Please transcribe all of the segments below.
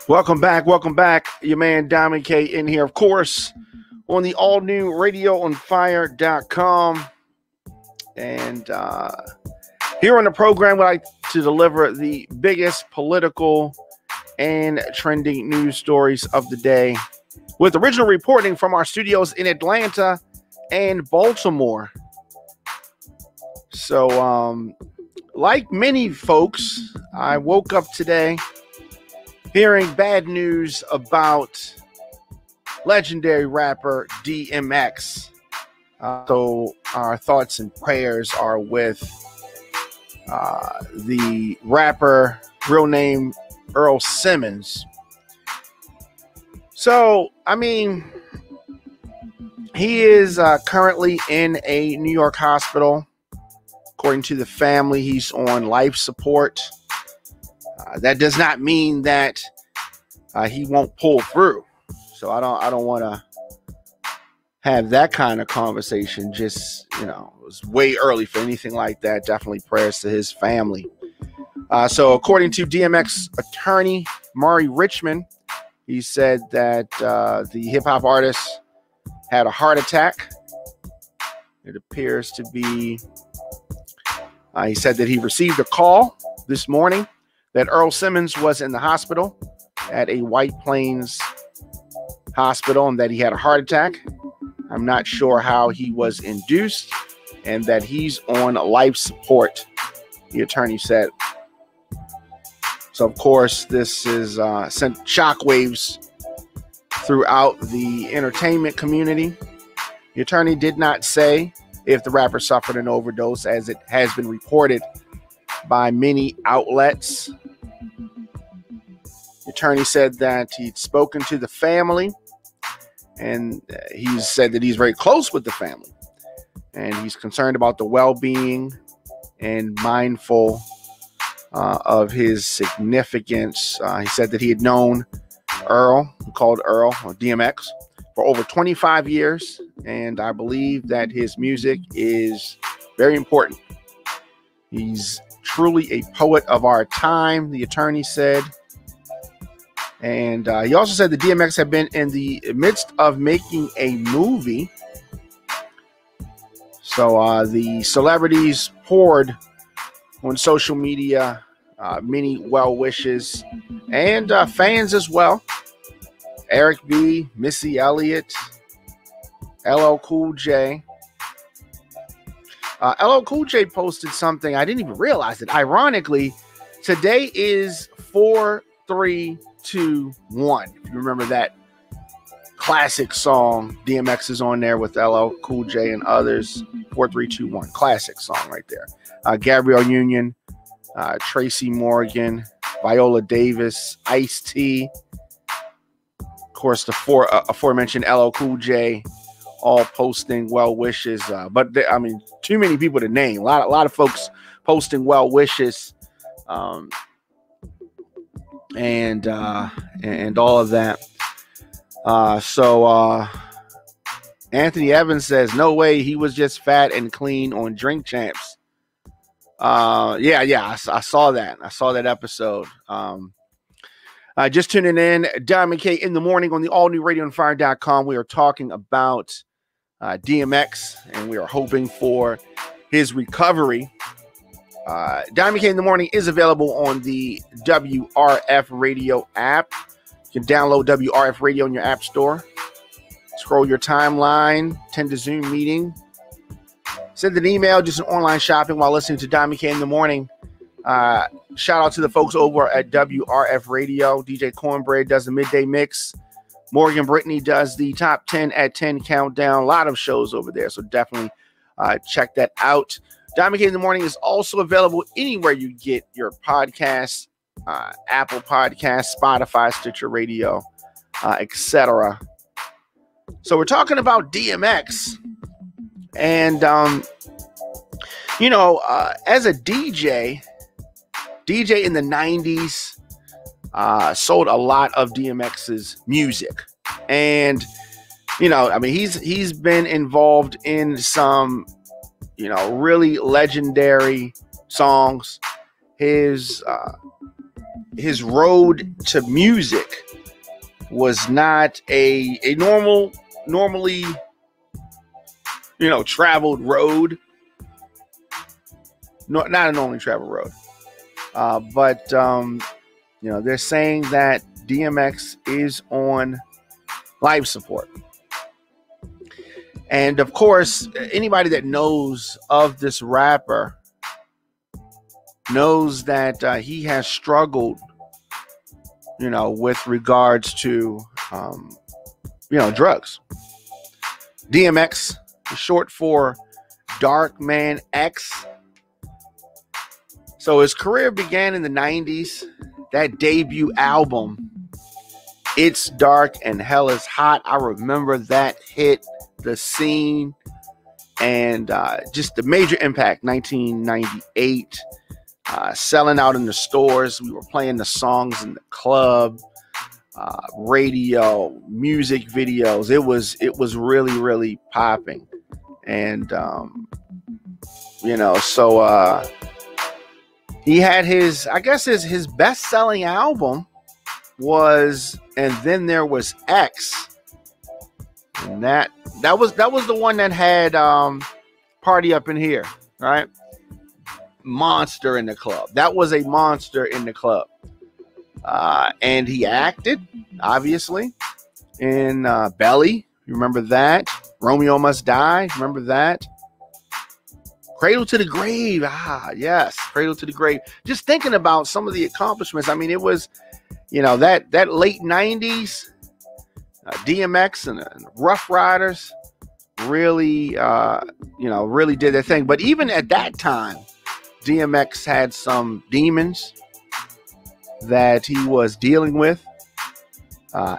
Welcome back. Your man Diamond K in here, of course, on the all-new radioonfire.com. And here on the program, we like to deliver the biggest political and trending news stories of the day with original reporting from our studios in Atlanta and Baltimore. So, like many folks, I woke up today hearing bad news about legendary rapper DMX. So our thoughts and prayers are with the rapper, real name Earl Simmons. So, I mean, he is currently in a New York hospital. According to the family, he's on life support. That does not mean that he won't pull through. So I don't want to have that kind of conversation. Just, it was way early for anything like that. Definitely prayers to his family. So according to DMX attorney Maury Richman, he said that the hip hop artist had a heart attack. It appears to be. He said that he received a call this morning that Earl Simmons was in the hospital at a White Plains hospital and that he had a heart attack. I'm not sure how he was induced and that he's on life support, the attorney said. So, of course, this is sent shockwaves throughout the entertainment community. The attorney did not say if the rapper suffered an overdose, as it has been reported by many outlets. The attorney said that he'd spoken to the family, and he said that he's very close with the family, and he's concerned about the well-being and mindful of his significance. He said that he had known Earl, called Earl, or DMX, for over 25 years, and I believe that his music is very important. He's truly a poet of our time, the attorney said. And he also said that DMX had been in the midst of making a movie. So the celebrities poured on social media many well wishes and fans as well. Eric B., Missy Elliott, LL Cool J. LL Cool J posted something. I didn't even realize it. Ironically, today is 4-3-2-1. If you remember that classic song, DMX is on there with LL Cool J and others. 4-3-2-1. Classic song right there. Gabrielle Union, Tracy Morgan, Viola Davis, Ice-T. Of course, the aforementioned LL Cool J, all posting well wishes. But too many people to name. A lot of folks posting well wishes, and all of that. So Anthony Evans says, no way, he was just fat and clean on Drink Champs. I saw that. I saw that episode. Just tuning in, Diamond K in the morning on the all-new radioonfire.com. We are talking about DMX, and we are hoping for his recovery. Diamond K in the morning is available on the WRF Radio app. You can download WRF Radio in your app store. Scroll your timeline, attend a Zoom meeting, send an email, just an online shopping while listening to Diamond K in the morning. Shout out to the folks over at WRF Radio. DJ Cornbread does the midday mix. Morgan Brittany does the top 10 at 10 countdown. A lot of shows over there, so definitely check that out. Diamond K in the morning is also available anywhere you get your podcasts, Apple Podcasts, Spotify, Stitcher Radio, etc. So we're talking about DMX, and as a DJ in the 90s, sold a lot of DMX's music. And, he's been involved in some, really legendary songs. His his road to music was not a normally, traveled road. No, not a normally traveled road. But they're saying that DMX is on life support. And of course, anybody that knows of this rapper knows that he has struggled, with regards to, drugs. DMX is short for Dark Man X. So his career began in the 90s. That debut album, It's Dark and Hell is Hot. I remember that hit the scene, and just the major impact. 1998, selling out in the stores. We were playing the songs in the club, radio, music videos. It was really, really popping. And so he had his best-selling album was And Then There Was X. And that was the one that had Party Up in Here, right? Monster in the club. That was a monster in the club. And he acted, obviously, in Belly. You remember that? Romeo Must Die. Remember that? Cradle to the Grave. Yes. Cradle to the Grave. Just thinking about some of the accomplishments. I mean, it was, that late 90s, DMX and Rough Riders really, really did their thing. But even at that time, DMX had some demons that he was dealing with. I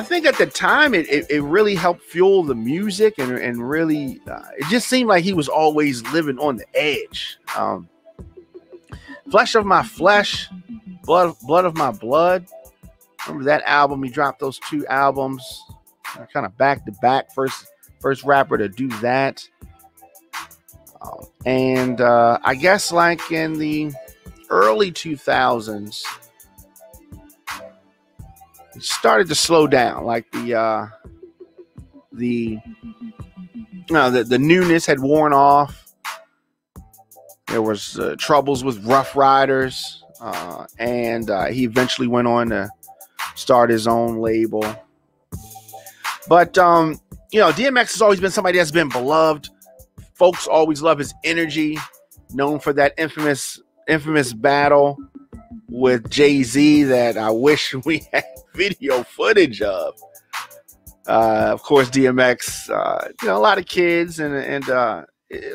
think at the time it really helped fuel the music and really, it just seemed like he was always living on the edge. Flesh of My Flesh, Blood of My Blood. Remember that album? He dropped those two albums kind of back to back. First rapper to do that. I guess like in the early 2000s, it started to slow down. Like the newness had worn off. There was troubles with Rough Riders, and he eventually went on to start his own label. But DMX has always been somebody that's been beloved. Folks always love his energy. Known for that infamous battle with Jay-Z that I wish we had video footage of. Of course, DMX, a lot of kids and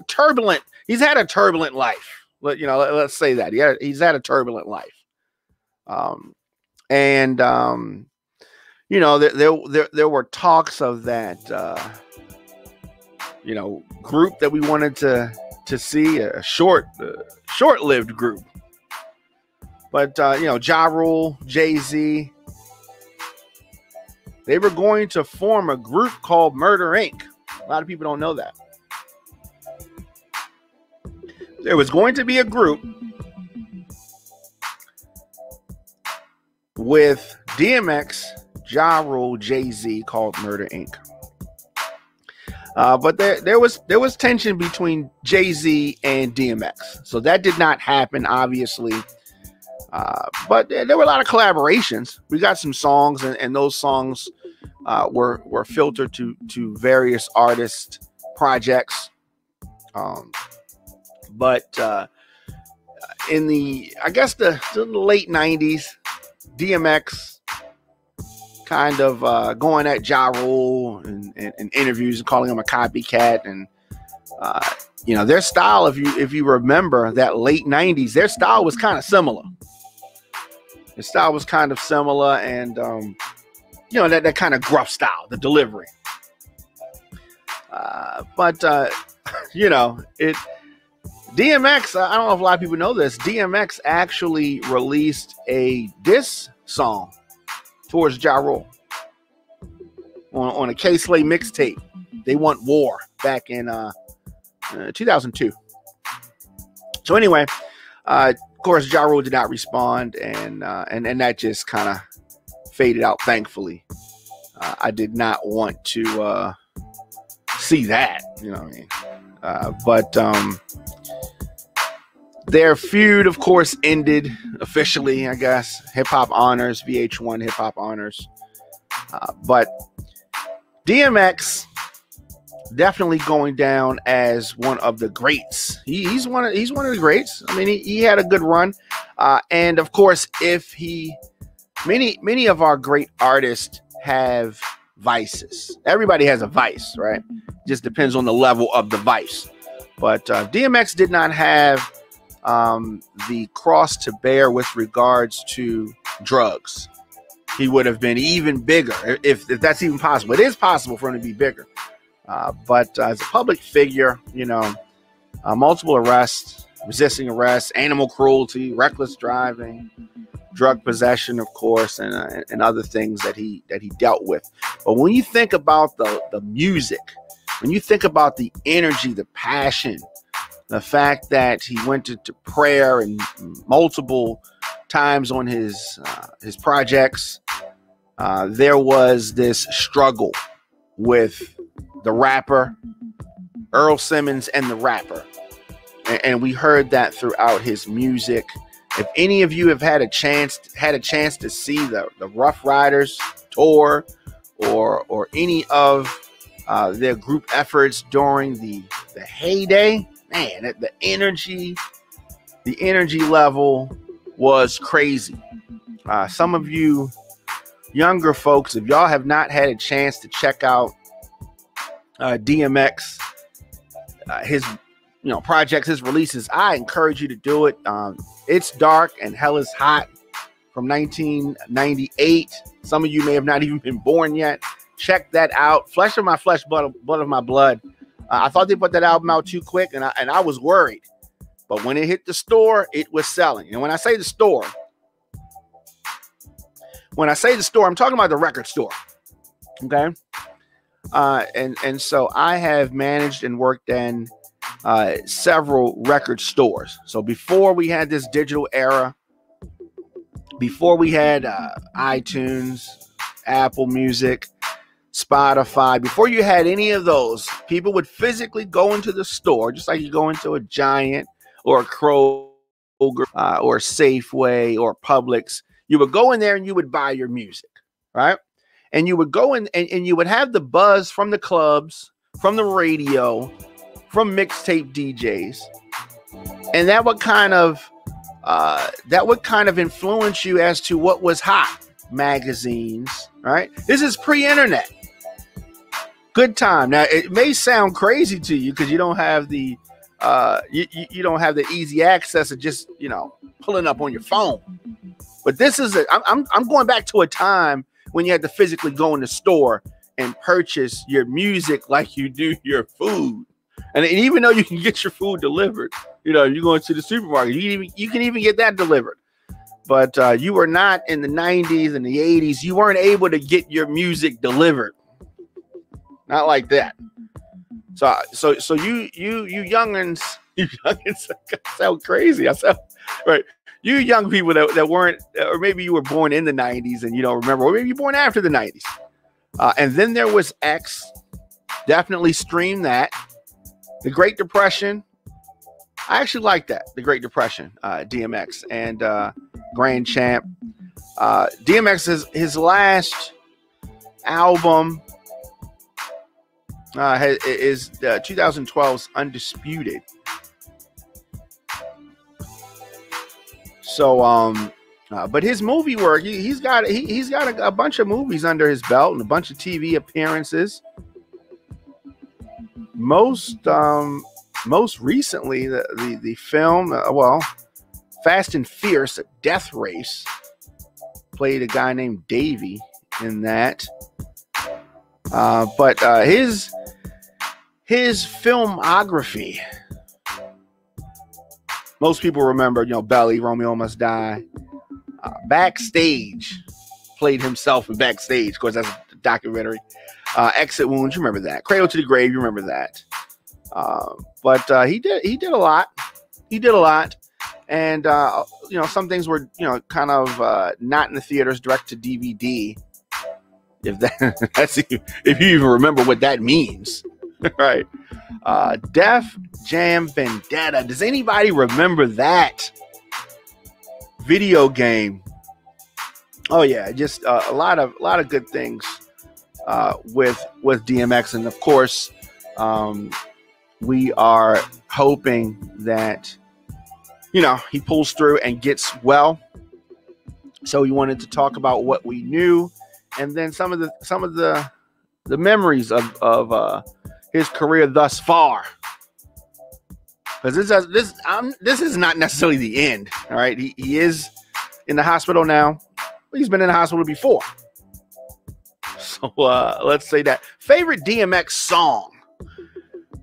turbulent. He's had a turbulent life. Let's say that. He's had a turbulent life. There were talks of that, group that we wanted to see, a short-lived group. But, Ja Rule, Jay-Z, they were going to form a group called Murder Inc. A lot of people don't know that. There was going to be a group with DMX, Ja Rule, Jay-Z called Murder Inc. But there was tension between Jay-Z and DMX. So that did not happen, obviously. But there were a lot of collaborations. We got some songs, and those songs were filtered to various artist projects. But in the late 90s, DMX kind of going at Ja Rule in interviews and calling him a copycat. And, their style, if you remember that late 90s, their style was kind of similar. Their style was kind of similar, and, that kind of gruff style, the delivery. DMX, I don't know if a lot of people know this, DMX actually released a diss song towards Ja Rule on a K-Slay mixtape. They Want War back in 2002. So anyway, of course, Ja Rule did not respond, and that just kind of faded out. Thankfully, I did not want to see that, you know what I mean? But their feud, of course, ended officially, I guess. Hip Hop Honors, VH1 Hip Hop Honors. But DMX definitely going down as one of the greats. He's one of the greats. I mean, he had a good run. And of course, many of our great artists have vices. Everybody has a vice, right? Just depends on the level of the vice. But DMX did not have the cross to bear with regards to drugs. He would have been even bigger if that's even possible. It is possible for him to be bigger. But as a public figure, you know, multiple arrests, resisting arrest, animal cruelty, reckless driving, drug possession, of course, and other things that he dealt with. But when you think about the music, when you think about the energy, the passion, the fact that he went to prayer and multiple times on his projects, there was this struggle with the rapper, Earl Simmons, and the rapper. And we heard that throughout his music. If any of you have had a chance to see the Rough Riders tour or any of their group efforts during the heyday, man, the energy level was crazy. Some of you younger folks, if y'all have not had a chance to check out DMX, his projects, his releases, I encourage you to do it. It's Dark and Hell is Hot from 1998. Some of you may have not even been born yet. Check that out. Flesh of my flesh, blood of my blood. I thought they put that album out too quick, and I was worried. But when it hit the store, it was selling. And when I say the store, I'm talking about the record store. Okay. And so I have managed and worked in several record stores. So before we had this digital era, before we had iTunes, Apple Music, Spotify, before you had any of those, people would physically go into the store, just like you go into a Giant or a Kroger or Safeway or Publix. You would go in there and you would buy your music, right? And you would go in and you would have the buzz from the clubs, from the radio, from mixtape DJs. And that would kind of influence you as to what was hot. Magazines, right? This is pre-internet. Good time. Now it may sound crazy to you because you don't have the you don't have the easy access of just pulling up on your phone. But this is I'm going back to a time when you had to physically go in the store and purchase your music like you do your food. And even though you can get your food delivered, you're going to the supermarket, you can even get that delivered. But you were not in the 90s and the 80s. You weren't able to get your music delivered. Not like that. So you youngins, sound crazy. I sound right. You young people that weren't, or maybe you were born in the 90s and you don't remember, or maybe you were born after the 90s. And then there was X. Definitely stream that. The Great Depression. I actually like that. The Great Depression, DMX and Grand Champ. DMX his last album is 2012's Undisputed. So, but his movie work, he's got a bunch of movies under his belt and a bunch of TV appearances. Most recently, the film, Fast and Fierce, a death race, played a guy named Davey in that. But his filmography, most people remember, Belly, Romeo Must Die. Backstage, played himself in Backstage. Of course, that's a documentary. Exit Wounds, you remember that. Cradle to the Grave, you remember that. But he did a lot. he did a lot. And, some things were, kind of not in the theaters, direct to DVD. If you even remember what that means, right? Def Jam Vendetta. Does anybody remember that video game? Oh yeah, just a lot of good things with DMX, and of course, we are hoping that he pulls through and gets well. So we wanted to talk about what we knew, and then some of the memories of his career thus far. Because this is not necessarily the end. All right, he is in the hospital now. He's been in the hospital before. So let's say that. Favorite DMX song.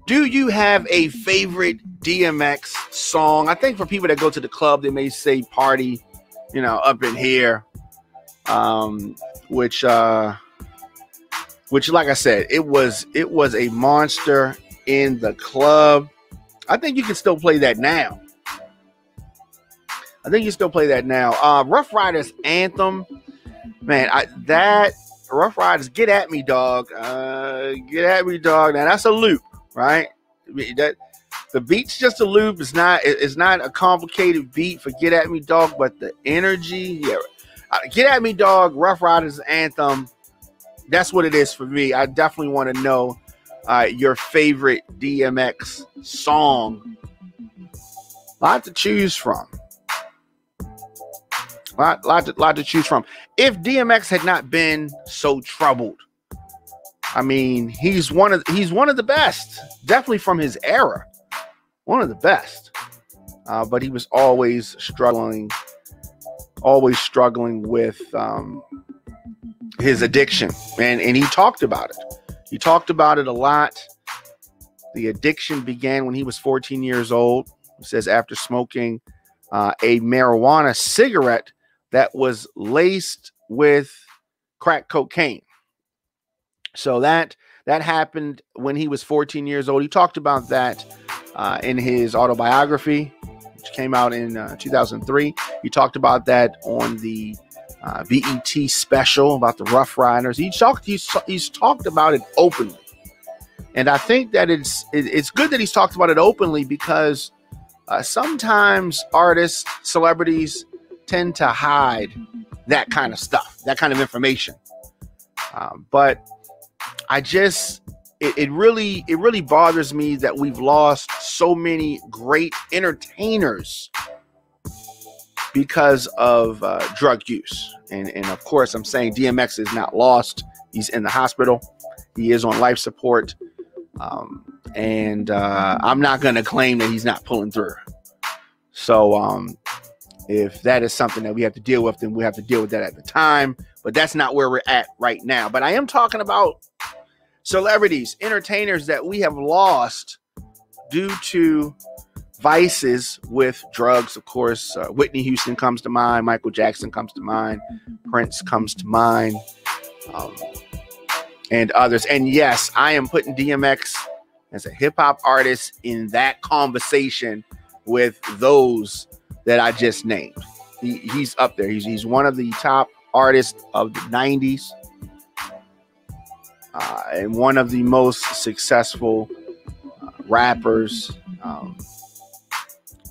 Do you have a favorite DMX song? I think for people that go to the club, they may say Party, up in here. Which like I said, it was a monster in the club. I think you can still play that now. Rough Riders anthem, man. That Rough Riders, Get At Me, Dog. Get At Me, Dog. Now that's a loop, right? That the beat's just a loop. It's not a complicated beat for Get At Me, Dog, but the energy, yeah. Get At Me, Dog, Rough Riders anthem. That's what it is for me. I definitely want to know your favorite DMX song. Lot to choose from. Lot to choose from. If DMX had not been so troubled, I mean, he's one of the best, definitely from his era, one of the best. But he was always struggling with his addiction, and he talked about it. He talked about it a lot. The addiction began when he was 14 years old. He says after smoking a marijuana cigarette that was laced with crack cocaine. So that happened when he was 14 years old. He talked about that in his autobiography, which came out in 2003. He talked about that on the BET special about the Rough Riders. He's talked about it openly, and I think that it's good that he's talked about it openly, because sometimes artists, celebrities tend to hide that kind of stuff, that kind of information. But it really bothers me that we've lost so many great entertainers because of drug use. And of course, I'm saying DMX is not lost. He's in the hospital. He is on life support. And I'm not going to claim that he's not pulling through. So if that is something that we have to deal with, then we have to deal with that at the time. But that's not where we're at right now. But I am talking about celebrities, entertainers that we have lost due to vices with drugs. Of course, Whitney Houston comes to mind. Michael Jackson comes to mind. Prince comes to mind. And others. And yes, I am putting DMX as a hip hop artist in that conversation with those that I just named. He's up there. He's one of the top artists of the 90s. And one of the most successful rappers. Of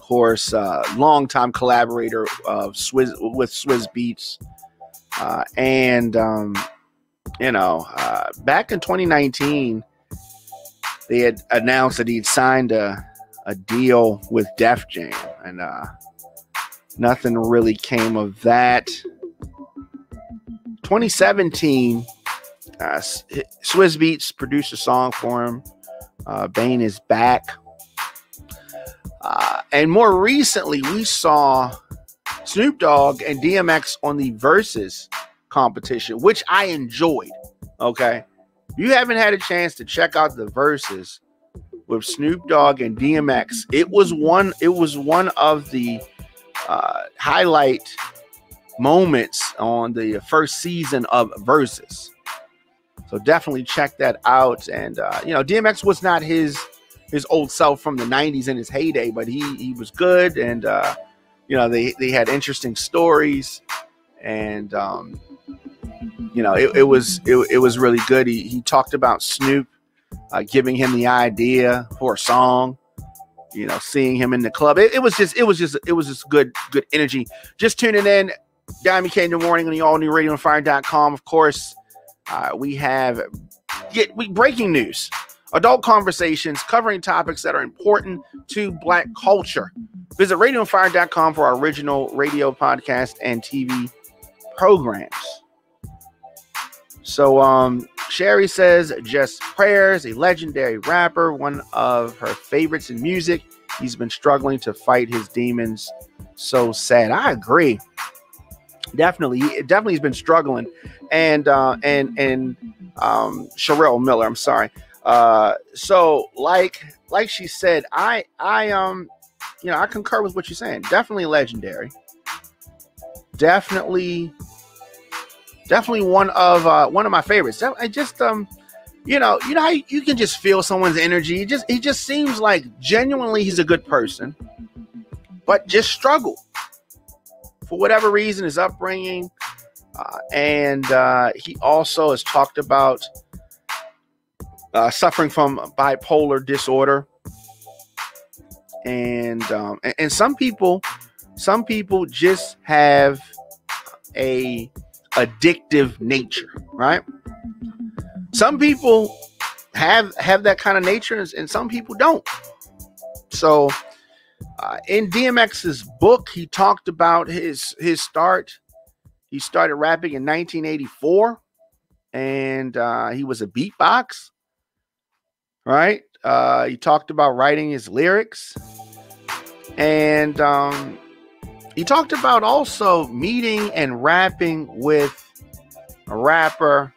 course, longtime collaborator of with Swizz Beatz. Back in 2019, they had announced that he'd signed a deal with Def Jam, and nothing really came of that. 2017, Swizz Beatz produced a song for him. Bane is Back. And more recently, we saw Snoop Dogg and DMX on the Versus competition, which I enjoyed. Okay, if you haven't had a chance to check out the Versus with Snoop Dogg and DMX, it was one of the highlight moments on the first season of Versus. So definitely check that out. And DMX was not his his old self from the 90s in his heyday, but he was good. And, they had interesting stories, and, it was really good. He talked about Snoop giving him the idea for a song, seeing him in the club. It was just good energy. Just tuning in, Dmx in the morning on the allnewradioandfire.com. Of course, we have breaking news, adult conversations covering topics that are important to Black culture. Visit radioandfire.com for our original radio, podcast, and TV programs. So, Sherry says, just prayers, a legendary rapper, one of her favorites in music. He's been struggling to fight his demons. So sad. I agree. Definitely he's been struggling. And Sherelle Miller, I'm sorry. So like she said, I concur with what you're saying. Definitely legendary. Definitely one of my favorites. I just how you can just feel someone's energy. He just seems like genuinely he's a good person, but just struggle for whatever reason, his upbringing, and he also has talked about suffering from bipolar disorder, and some people just have a addictive nature, right? Some people have that kind of nature, and some people don't. So in DMX's book, he talked about his start. He started rapping in 1984, and he was a beatbox, right? He talked about writing his lyrics, and he talked about also meeting and rapping with a rapper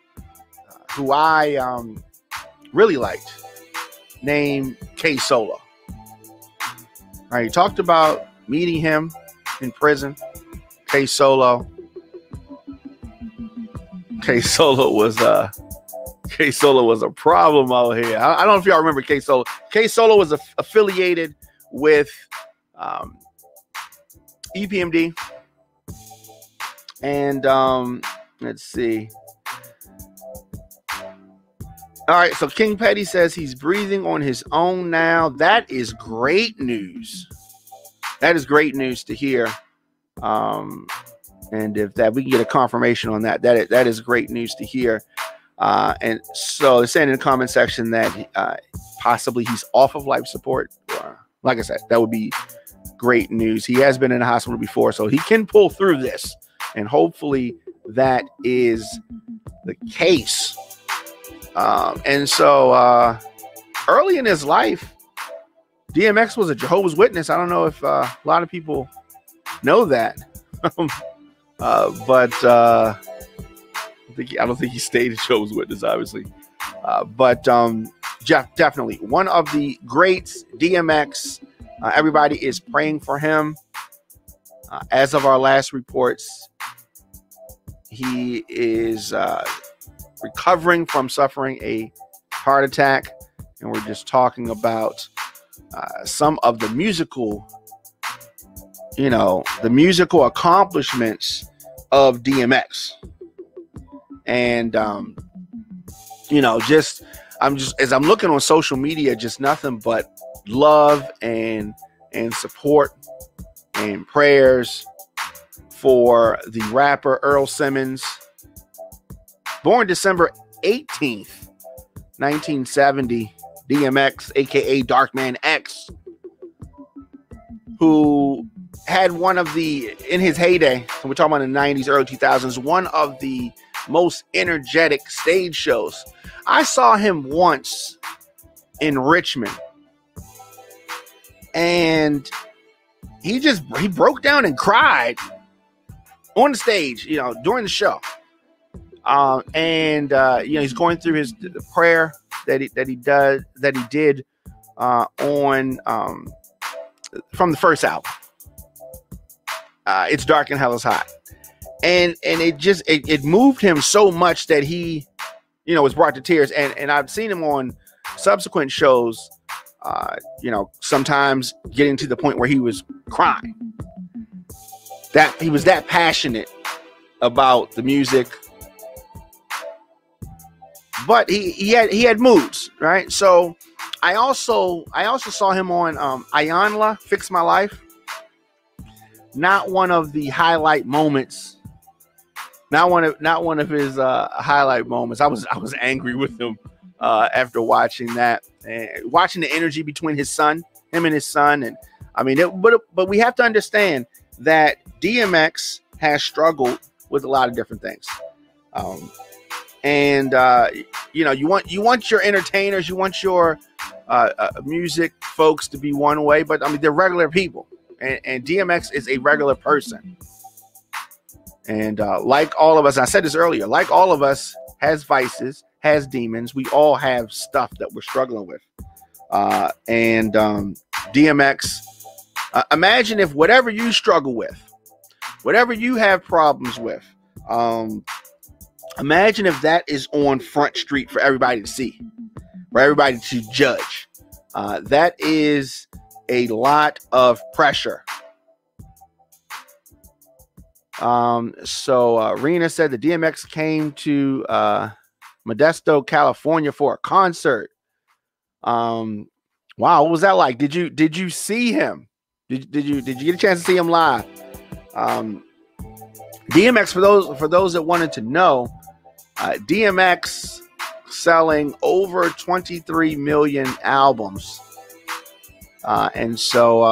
who I really liked, named K Solo. All right, he talked about meeting him in prison. K Solo was a problem out here. I don't know if y'all remember K Solo. K Solo was affiliated with EPMD, and let's see. All right, so King Petty says he's breathing on his own now. That is great news. That is great news to hear. And if that we can get a confirmation on that is great news to hear. And so they're saying in the comment section that possibly he's off of life support. Like I said, that would be great news. He has been in the hospital before, so he can pull through this, and hopefully that is the case. And so early in his life, DMX was a Jehovah's Witness. I don't know if a lot of people know that, but I don't think he stayed a Jehovah's Witness, obviously. But Jeff, definitely one of the greats. DMX, everybody is praying for him. As of our last reports, he is recovering from suffering a heart attack, and we're just talking about some of the musical accomplishments of DMX. And as I'm looking on social media, just nothing but love and support and prayers for the rapper Earl Simmons, born December 18th, 1970, DMX, aka Darkman X, who had one of the, in his heyday, so we're talking about the 90s, early 2000s, one of the most energetic stage shows. I saw him once in Richman, and he broke down and cried on the stage, during the show. He's going through the prayer that he did on from the first album. It's Dark and Hell is Hot, and it moved him so much that he was brought to tears. And I've seen him on subsequent shows sometimes getting to the point where he was crying. That he was that passionate about the music. But he had moods, right? So I also saw him on Ayanla, Fix My Life. Not one of the highlight moments. Not one of his highlight moments. I was angry with him after watching that, and watching the energy between him and his son. And I mean, but we have to understand that DMX has struggled with a lot of different things. You want your entertainers, you want your music folks to be one way, but I mean, they're regular people, and DMX is a regular person. And like all of us, I said this earlier, like all of us, has vices, has demons. We all have stuff that we're struggling with. DMX, imagine if whatever you struggle with, whatever you have problems with, imagine if that is on Front Street for everybody to see, for everybody to judge. That is a lot of pressure. So Rena said the DMX came to Modesto, California for a concert. Wow, what was that like? Did you see him? Did you get a chance to see him live? DMX, for those that wanted to know, DMX selling over 23 million albums. And so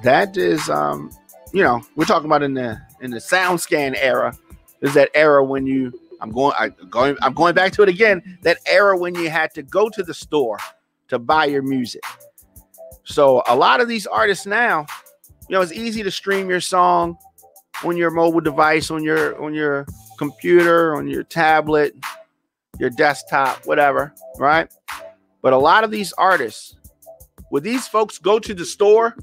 that is we're talking about in the SoundScan era. Is that era when I'm going back to it again, that era when you had to go to the store to buy your music. So a lot of these artists now, it's easy to stream your song on your mobile device, on your computer, on your tablet, your desktop, whatever, right? But a lot of these artists, would these folks go to the store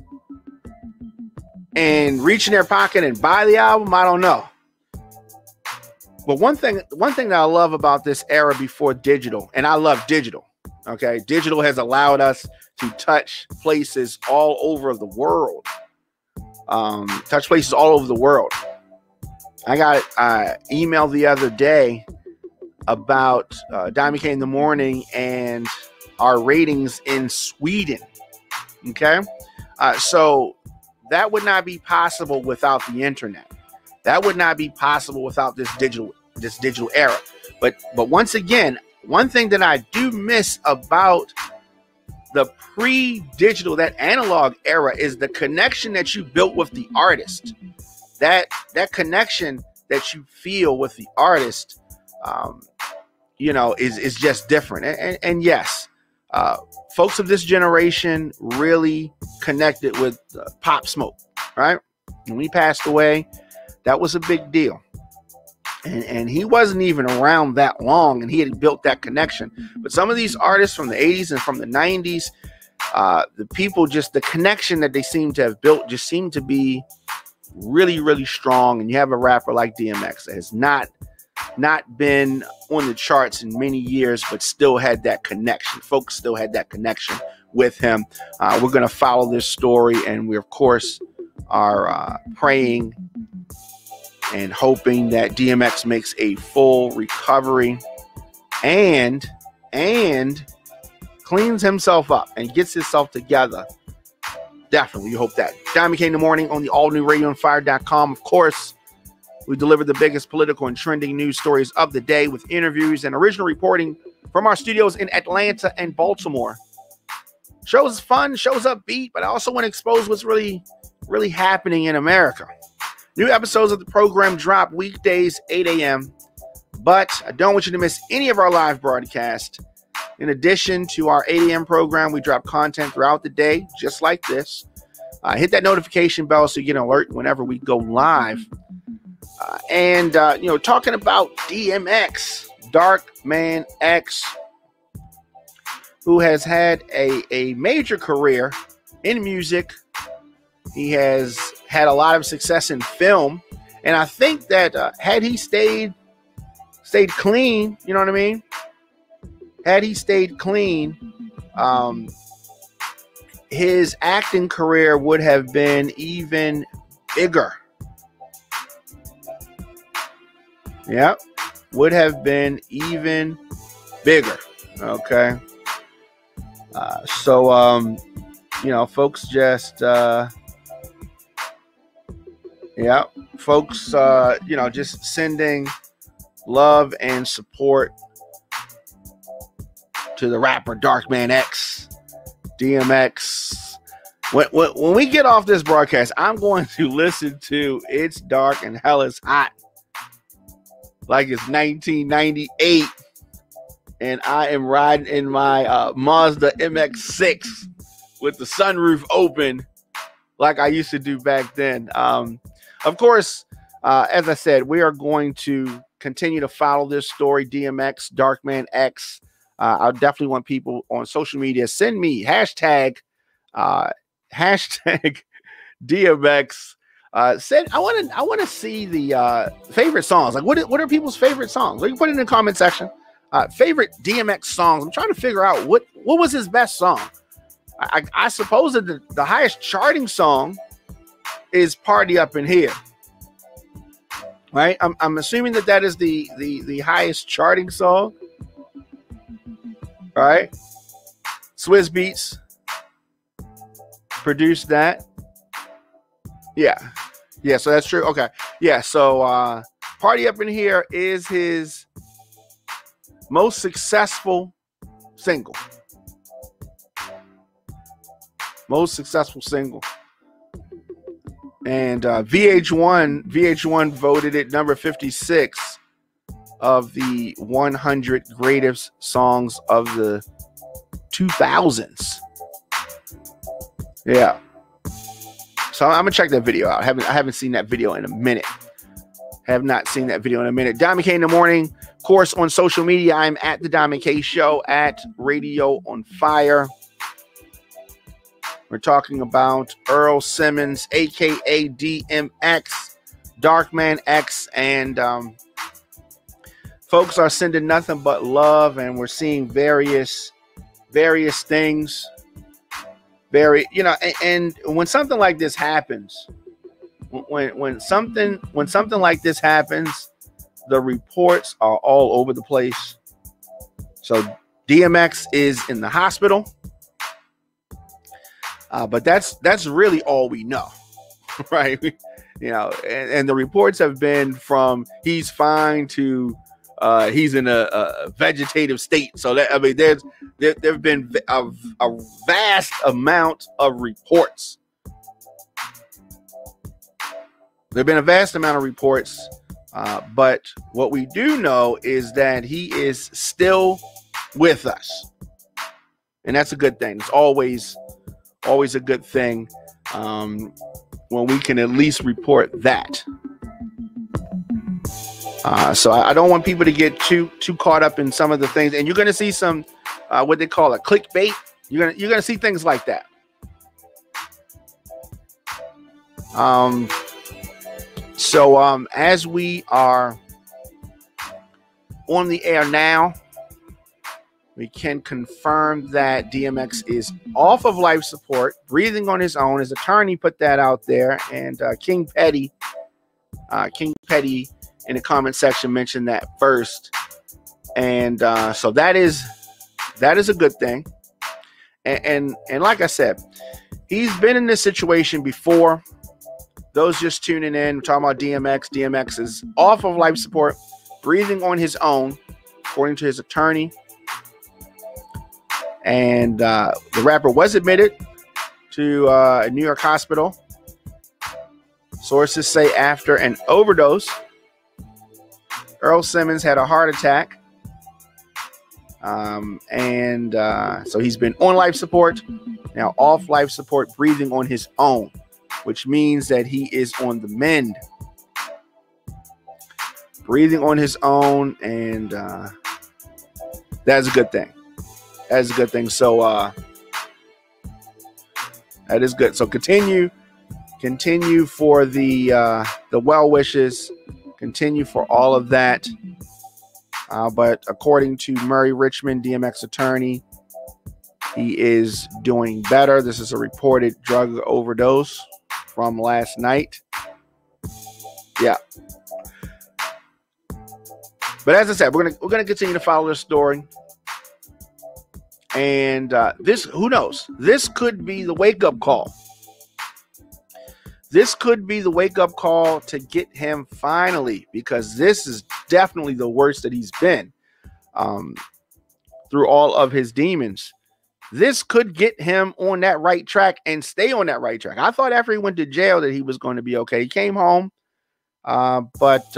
and reach in their pocket and buy the album? I don't know. But one thing that I love about this era before digital, and I love digital, okay? Digital has allowed us to touch places all over the world. I got an email the other day about Dmx in the Morning and our ratings in Sweden. Okay, so that would not be possible without the internet. That would not be possible without this digital era. But once again, one thing that I do miss about the pre-digital, that analog era, is the connection that you built with the artist. That connection that you feel with the artist, is just different. And yes, folks of this generation really connected with Pop Smoke, right? When he passed away, that was a big deal. And he wasn't even around that long, and he had built that connection. But some of these artists from the 80s and from the 90s, the connection that they seem to have built just seemed to be really, really strong. And you have a rapper like DMX that has not been on the charts in many years, but still had that connection. Folks still had that connection with him. We're going to follow this story, and we, of course, are praying and hoping that DMX makes a full recovery and cleans himself up and gets himself together. Definitely, you hope that. Dmx in the Morning on the all-new radioonfire.com. Of course, we deliver the biggest political and trending news stories of the day with interviews and original reporting from our studios in Atlanta and Baltimore. Shows fun, shows upbeat, but I also want to expose what's really, really happening in America. New episodes of the program drop weekdays, 8 a.m. But I don't want you to miss any of our live broadcasts. In addition to our 8 a.m. program, we drop content throughout the day, just like this. Hit that notification bell so you get an alert whenever we go live. Talking about DMX, Dark Man X, who has had a major career in music. He has had a lot of success in film. And I think that had he stayed clean, you know what I mean? Had he stayed clean, his acting career would have been even bigger. Yep, would have been even bigger. Okay. So you know, folks just yeah, folks you know, just sending love and support to the rapper Dmx, Dmx. When we get off this broadcast, I'm going to listen to It's Dark and Hell is Hot like it's 1998, and I am riding in my Mazda MX-6 with the sunroof open like I used to do back then. Of course, as I said, we are going to continue to follow this story, Dmx, Darkman X. I definitely want people on social media, send me hashtag Dmx. Said I want to see the favorite songs. Like what are people's favorite songs? You can put it in the comment section. Favorite Dmx songs. I'm trying to figure out what was his best song. I suppose that the highest charting song is "Party Up in Here." Right? I'm assuming that is the highest charting song. Right? Swizz Beats produced that. Yeah, so that's true. Okay, yeah, so Party Up in Here is his most successful single. And VH1 voted it number 56 of the 100 greatest songs of the 2000s. Yeah. So I'm gonna check that video out. I haven't seen that video in a minute. Have not seen that video in a minute. Diamond K in the morning. Of course, on social media, I'm at the Diamond K Show at Radio on Fire. We're talking about Earl Simmons, aka Dmx, Darkman X, and folks are sending nothing but love, and we're seeing various things. You know, and when something like this happens, when something like this happens, the reports are all over the place. So Dmx is in the hospital, but that's really all we know, right? You know, and the reports have been from he's fine to he's in a vegetative state. So that, I mean, there've been a vast amount of reports. There've been a vast amount of reports, but what we do know is that he is still with us, and that's a good thing. It's always a good thing when we can at least report that. So I don't want people to get too caught up in some of the things, and you're going to see some what they call a clickbait. You're gonna see things like that. So as we are on the air now, we can confirm that Dmx is off of life support, breathing on his own. His attorney put that out there, and King Petty in the comment section mentioned that first, and so that is a good thing. And like I said, he's been in this situation before. Those just tuning in, we're talking about Dmx. Dmx is off of life support, breathing on his own, according to his attorney. And the rapper was admitted to a New York hospital. Sources say after an overdose, Earl Simmons had a heart attack. So he's been on life support, now off life support, breathing on his own, which means that he is on the mend. Breathing on his own, and that's a good thing. That's a good thing. So that is good. So continue for the well wishes. Continue for all of that. But according to Murray Richman, Dmx attorney, He is doing better. This is a reported drug overdose from last night. Yeah. But as I said, we're gonna continue to follow this story. And this, who knows? This could be the wake-up call. This could be the wake-up call to get him finally, because this is definitely the worst that he's been through all of his demons. This could get him on that right track and stay on that right track. I thought after he went to jail that he was going to be okay. He came home, but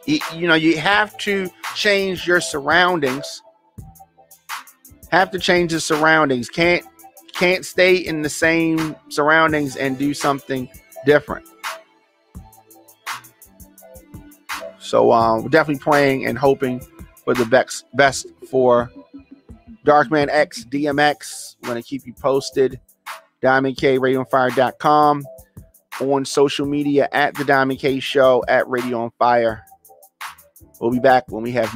you have to change your surroundings. Have to change the surroundings. Can't stay in the same surroundings and do something different. So we're definitely praying and hoping for the best for Darkman X DMX. I'm going to keep you posted. Diamond K, RadioOnFire.com. On social media at The Diamond K Show, at Radio on Fire. We'll be back when we have